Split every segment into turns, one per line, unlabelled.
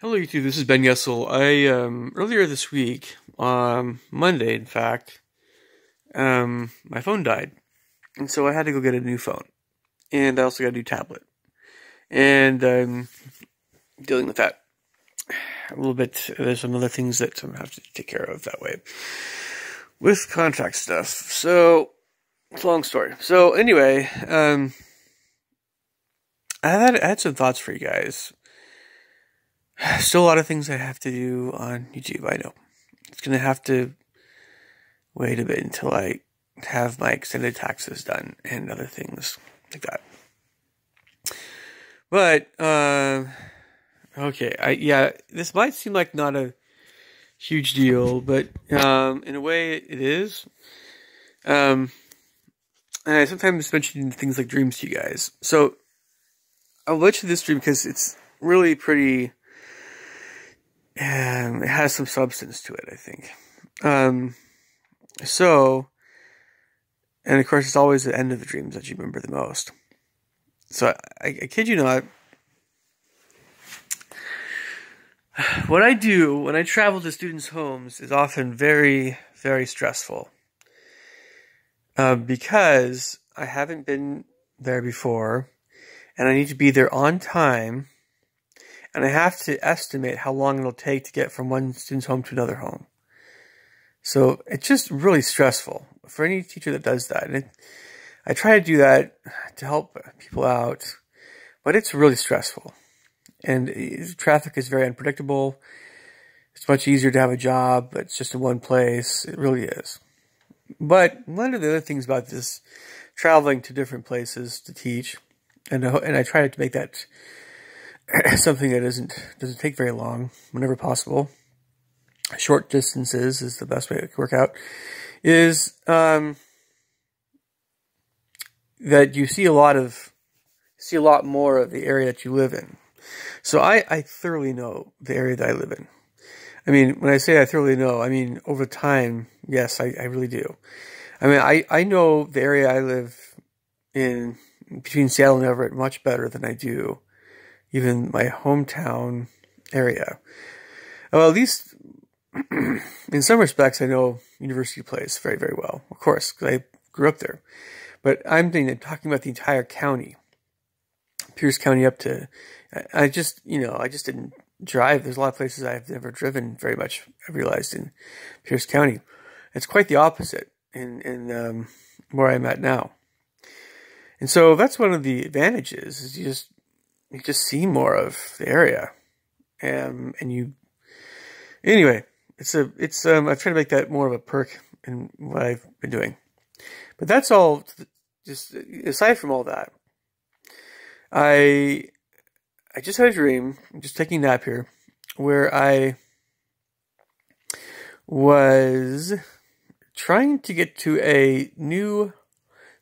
Hello, YouTube. This is Ben Yessel. I earlier this week, Monday, in fact, my phone died, and so I had to go get a new phone, and I also got a new tablet, and dealing with that a little bit. There's some other things that I have to take care of that way with contract stuff. So it's a long story. So anyway, I had some thoughts for you guys. Still a lot of things I have to do on YouTube, I know. It's going to have to wait a bit until I have my extended taxes done and other things like that. But, okay, yeah, this might seem like not a huge deal, but in a way it is. And I sometimes mention things like dreams to you guys. So, I'll mention this dream because it's really pretty... it has some substance to it, I think. And of course, it's always the end of the dreams that you remember the most. So, I kid you not, what I do when I travel to students' homes is often very, very stressful. Because I haven't been there before, and I need to be there on time, and I have to estimate how long it'll take to get from one student's home to another home. So it's just really stressful for any teacher that does that. And I try to do that to help people out, but it's really stressful. And traffic is very unpredictable. It's much easier to have a job, but it's just in one place. It really is. But one of the other things about this, traveling to different places to teach, and I try to make that something that doesn't take very long, whenever possible. Short distances is the best way to work out. Is that you see a lot more of the area that you live in. So I thoroughly know the area that I live in. I mean, when I say I thoroughly know, I mean over time. Yes, I really do. I mean, I know the area I live in between Seattle and Everett much better than I do even my hometown area. Well, at least in some respects, I know University Place very, very well, of course, because I grew up there. But I'm talking about the entire county, Pierce County up to, I just didn't drive. There's a lot of places I've never driven very much, I realized, in Pierce County. It's quite the opposite in where I'm at now. And so that's one of the advantages, is you just see more of the area, and anyway, I try to make that more of a perk in what I've been doing. But that's all. Just aside from all that, I just had a dream. I'm just taking a nap here, where I was trying to get to a new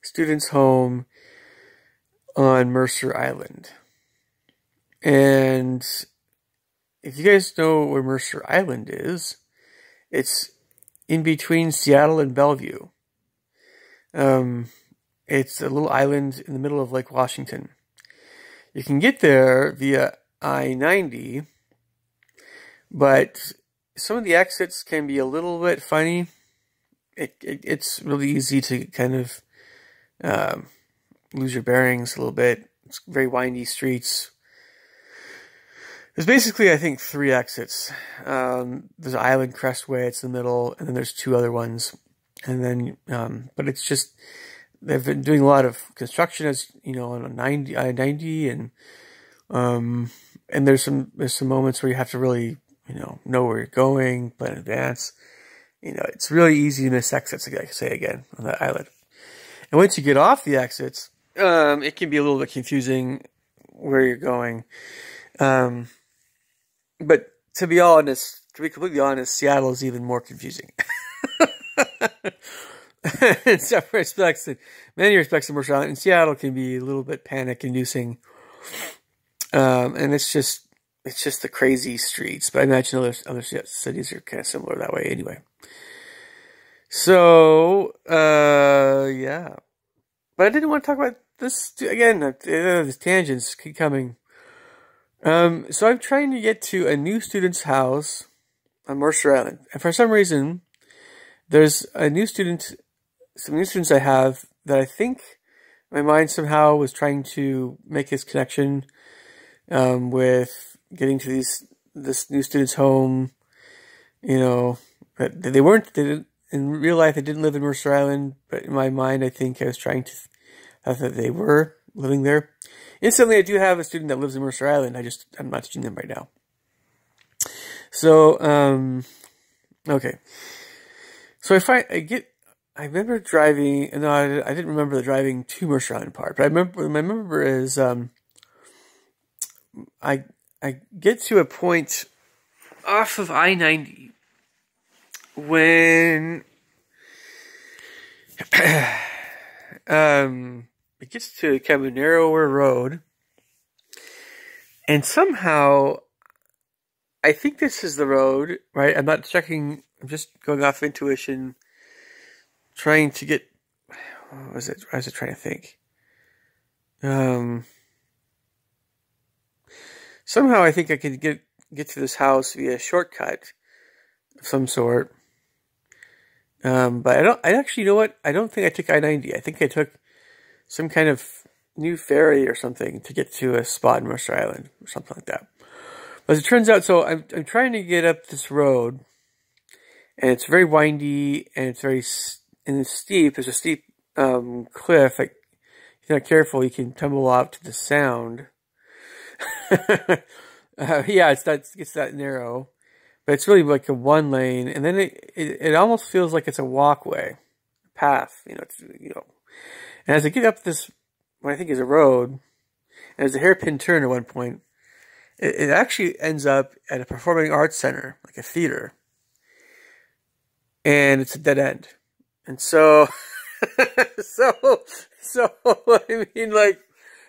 student's home on Mercer Island. And if you guys know where Mercer Island is, it's in between Seattle and Bellevue. It's a little island in the middle of Lake Washington. You can get there via I-90, but some of the exits can be a little bit funny. It's really easy to kind of lose your bearings a little bit. It's very windy streets. There's basically, I think, 3 exits. There's Island Crestway, it's in the middle, and then there's 2 other ones. And then, but it's just, they've been doing a lot of construction, as you know, on I-90, and there's some moments where you have to really, know where you're going, plan in advance. It's really easy to miss exits, like I say again, on that island. And once you get off the exits, it can be a little bit confusing where you're going. But to be completely honest, Seattle is even more confusing. In many respects, Mercer Island, and Seattle can be a little bit panic-inducing. And it's just the crazy streets. But I imagine other cities are kind of similar that way anyway. So, yeah. But I didn't want to talk about this again. These tangents keep coming. So I'm trying to get to a new student's house on Mercer Island, and for some reason, there's some new students I have that I think my mind somehow was trying to make this connection with getting to this new student's home. You know, they didn't, in real life, they didn't live in Mercer Island, but in my mind, I think I was trying to have that they were living there. Instantly, I do have a student that lives in Mercer Island. I'm not teaching them right now. So, okay. So I remember driving, no, I didn't remember the driving to Mercer Island part, but I remember is, I get to a point off of I-90 when, it gets to kind of a narrower road, and somehow I think this is the road, right? I'm not checking. I'm just going off intuition, trying to get. What was it? I was trying to think. Somehow I think I could get to this house via a shortcut of some sort. But I actually, you know what? I don't think I took I-90. I think I took some kind of new ferry or something to get to a spot in Mercer Island or something like that. But as it turns out, so I'm trying to get up this road, and it's very windy, and it's steep. There's a steep cliff. Like, if you're not careful, you can tumble off to the sound. Yeah, it's that narrow, but it's really like a one lane, and then it almost feels like it's a walkway, path. And as I get up this, what I think is a road, and there's a hairpin turn at one point, it actually ends up at a performing arts center, like a theater, and it's a dead end. And so, so I mean, like,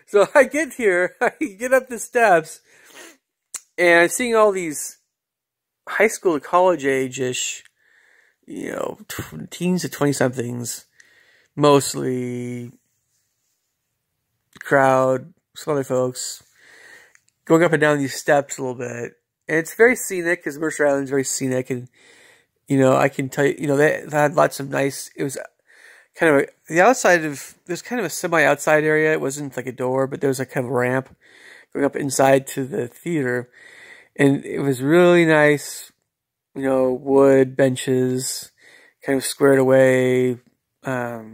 so I get here, I get up the steps, and I'm seeing all these high school to college age-ish, teens to 20-somethings, mostly crowd, some other folks, going up and down these steps a little bit. And it's very scenic, because Mercer Island's very scenic, and, I can tell you, they had lots of nice, it was kind of the outside of, there's kind of a semi-outside area. It wasn't like a door, but there was a kind of ramp going up inside to the theater. And it was really nice, wood benches, kind of squared away, a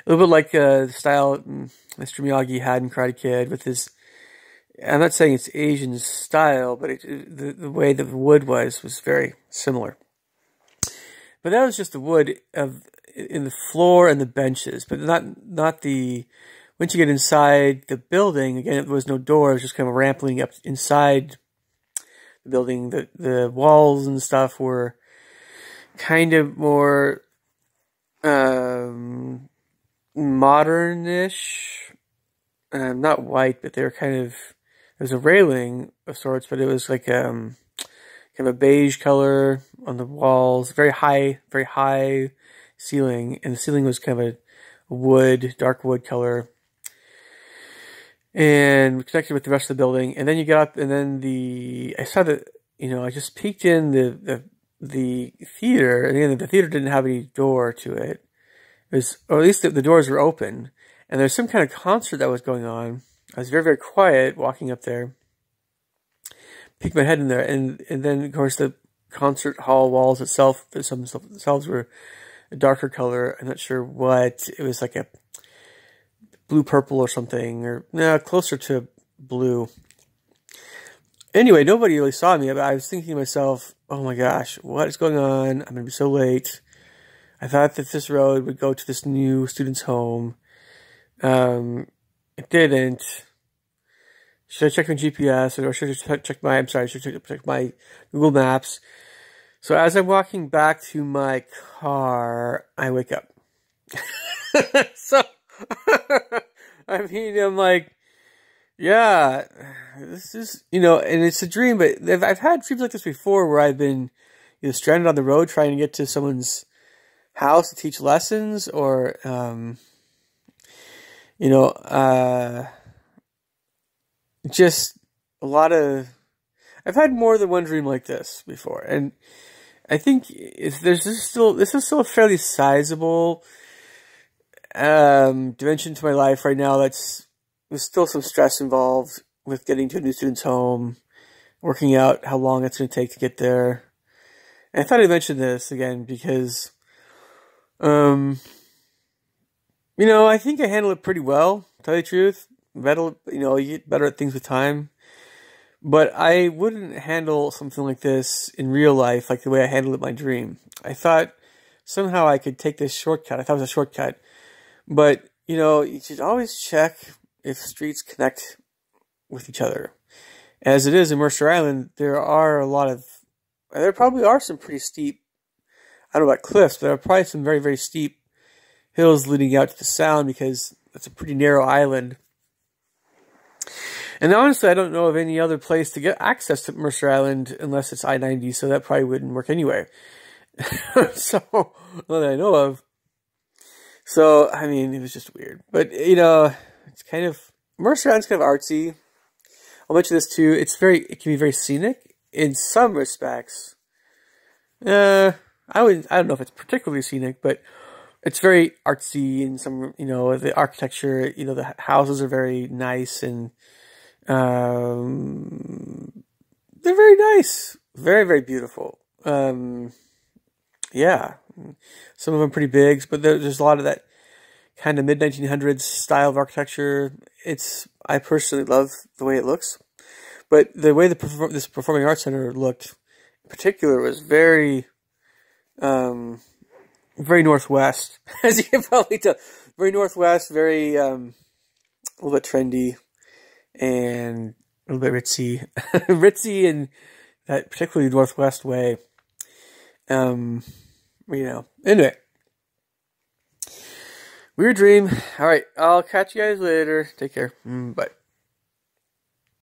little bit like the style Mr. Miyagi had in Karate Kid with his, I'm not saying it's Asian style, but the way the wood was very similar. But that was just the wood in the floor and the benches, but not the, once you get inside the building, again, there was no door, it was just kind of rampling up inside the building. The walls and stuff were kind of more modernish, not white, but they were kind of, there's a railing of sorts, but it was like kind of a beige color on the walls, very high ceiling, and the ceiling was kind of a dark wood color, and connected with the rest of the building. And then you get up, and then I saw that, I just peeked in the theater, and again, the theater didn't have any door to it. It was, or at least the doors were open, and there's some kind of concert that was going on. I was very, very quiet walking up there, peeked my head in there, and then, of course, the concert hall walls themselves were a darker color. I'm not sure what. It was like a blue-purple or something, or no, closer to blue. Anyway, nobody really saw me, but I was thinking to myself, oh my gosh, what is going on? I'm going to be so late. I thought that this road would go to this new student's home. It didn't. Should I check my GPS, or should I check my Google Maps? So as I'm walking back to my car, I wake up. So, I mean, I'm like, yeah, this is, and it's a dream, but I've had dreams like this before where I've been, stranded on the road trying to get to someone's house to teach lessons, or, just a lot of, I've had more than one dream like this before, and I think this is still a fairly sizable dimension to my life right now. There's still some stress involved with getting to a new student's home, working out how long it's going to take to get there. And I thought I'd mention this again because, I think I handle it pretty well, to tell you the truth. Better, you get better at things with time. But I wouldn't handle something like this in real life like the way I handled it in my dream. I thought somehow I could take this shortcut. I thought it was a shortcut. But, you should always check if streets connect with each other. As it is in Mercer Island, there probably are some pretty steep, I don't know about cliffs, but there are probably some very, very steep hills leading out to the Sound because it's a pretty narrow island. And honestly, I don't know of any other place to get access to Mercer Island unless it's I-90, so that probably wouldn't work anyway. So, not that I know of. So, I mean, it was just weird. But, it's kind of, Mercer Island's kind of artsy. I'll mention this too. It can be very scenic in some respects. I don't know if it's particularly scenic, but it's very artsy in some, the architecture, the houses are very nice and, they're very nice. Very, very beautiful. Yeah. Some of them pretty big, but there's a lot of that kind of mid-1900s style of architecture. I personally love the way it looks. But the way this Performing Arts Center looked, in particular, was very, very Northwest. As you can probably tell. Very Northwest, very, a little bit trendy, and a little bit ritzy. Ritzy in that particularly Northwest way. Anyway. Weird dream. Alright, I'll catch you guys later. Take care. Bye.